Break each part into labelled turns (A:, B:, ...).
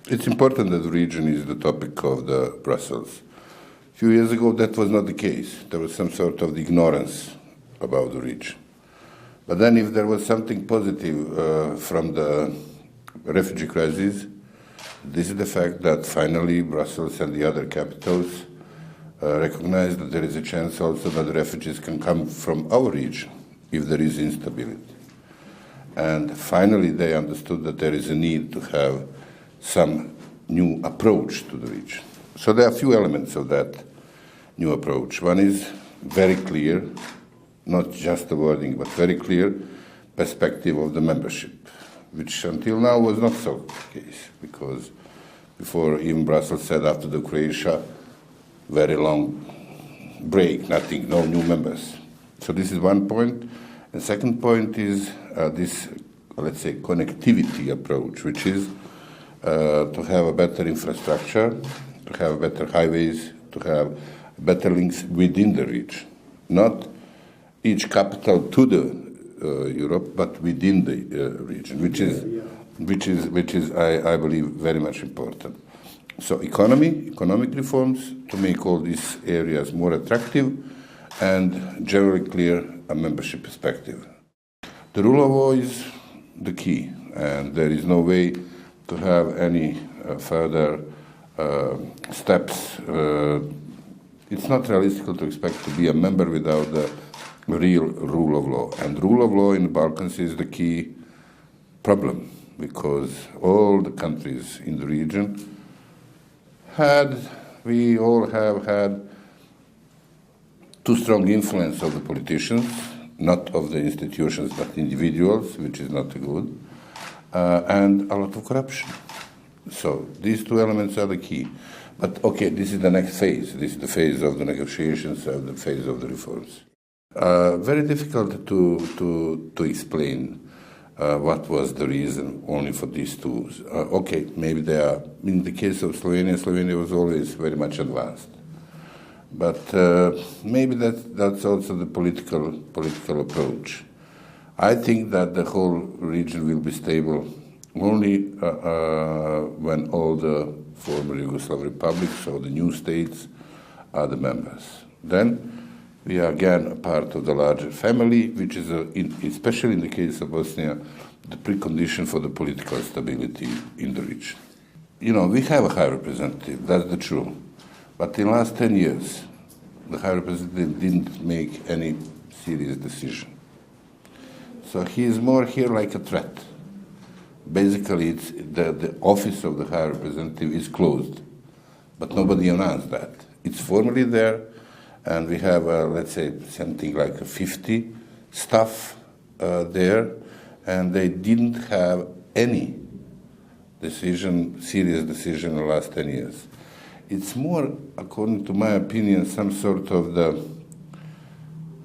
A: It's important that the region is the topic of the Brussels. A few years ago, that was not the case. There was some sort of ignorance about the region. But then if there was something positive from the refugee crisis, this is the fact that finally Brussels and the other capitals recognize that there is a chance also that the refugees can come from our region if there is instability. And finally they understood that there is a need to have some new approach to the region. So there are a few elements of that new approach. One is very clear, not just the wording, but very clear perspective of the membership, which until now was not so the case, because before even Brussels said after the Croatia, very long break, nothing, no new members. So this is one point. And second point is this, let's say, connectivity approach, which is to have a better infrastructure, to have better highways, to have better links within the region. Not each capital to the Europe, but within the region, which is I believe very much important. So economic reforms to make all these areas more attractive, and generally clear a membership perspective. The rule of law is the key, and there is no way to have any further steps. It's not realistic to expect to be a member without the real rule of law. And rule of law in the Balkans is the key problem, because all the countries in the region we all have had too strong influence of the politicians, not of the institutions, but individuals, which is not good, and a lot of corruption. So these two elements are the key. But okay, this is the next phase. This is the phase of the negotiations, the phase of the reforms. Very difficult to explain what was the reason only for these two. Okay, maybe they are. In the case of Slovenia was always very much advanced. But maybe that's also the political approach. I think that the whole region will be stable only when all the former Yugoslav republics or the new states are the members. Then we are again a part of the larger family, which is, especially in the case of Bosnia, the precondition for the political stability in the region. You know, we have a high representative, that's the truth. But in the last 10 years, the high representative didn't make any serious decision. So he is more here like a threat. Basically, it's the office of the high representative is closed, but nobody announced that. It's formally there, and we have, let's say, something like 50 staff there, and they didn't have any serious decision in the last 10 years. It's more, according to my opinion, some sort of the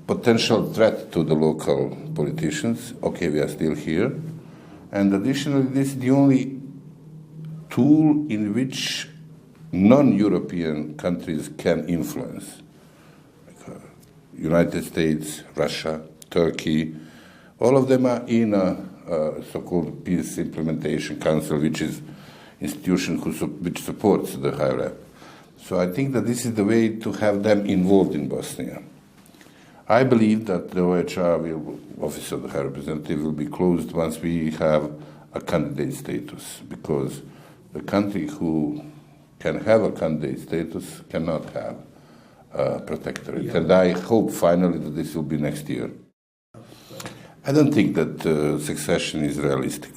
A: potential threat to the local politicians. Okay, we are still here. And additionally, this is the only tool in which non-European countries can influence. United States, Russia, Turkey, all of them are in a so-called Peace Implementation Council, which is institution which supports the high rep. So I think that this is the way to have them involved in Bosnia. I believe that the OHR Office of the High Representative will be closed once we have a candidate status, because the country who can have a candidate status cannot have protectorate. Yeah. And I hope finally that this will be next year. I don't think that succession is realistic.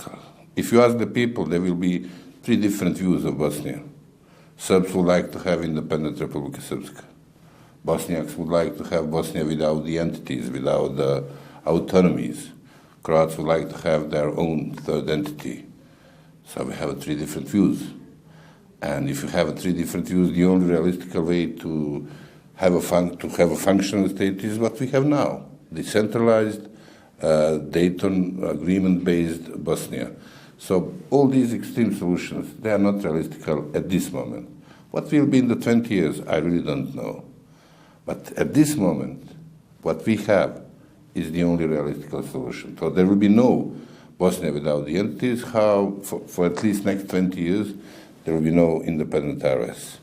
A: If you ask the people, there will be three different views of Bosnia. Serbs would like to have independent Republika Srpska. Bosniaks would like to have Bosnia without the entities, without the autonomies. Croats would like to have their own third entity. So we have three different views. And if you have three different views, the only realistic way to have a functional state is what we have now, decentralized, Dayton agreement-based Bosnia. So all these extreme solutions, they are not realistic at this moment. What will be in the 20 years, I really don't know. But at this moment, what we have is the only realistic solution. So there will be no Bosnia without the entities. How, for at least next 20 years, there will be no independent areas.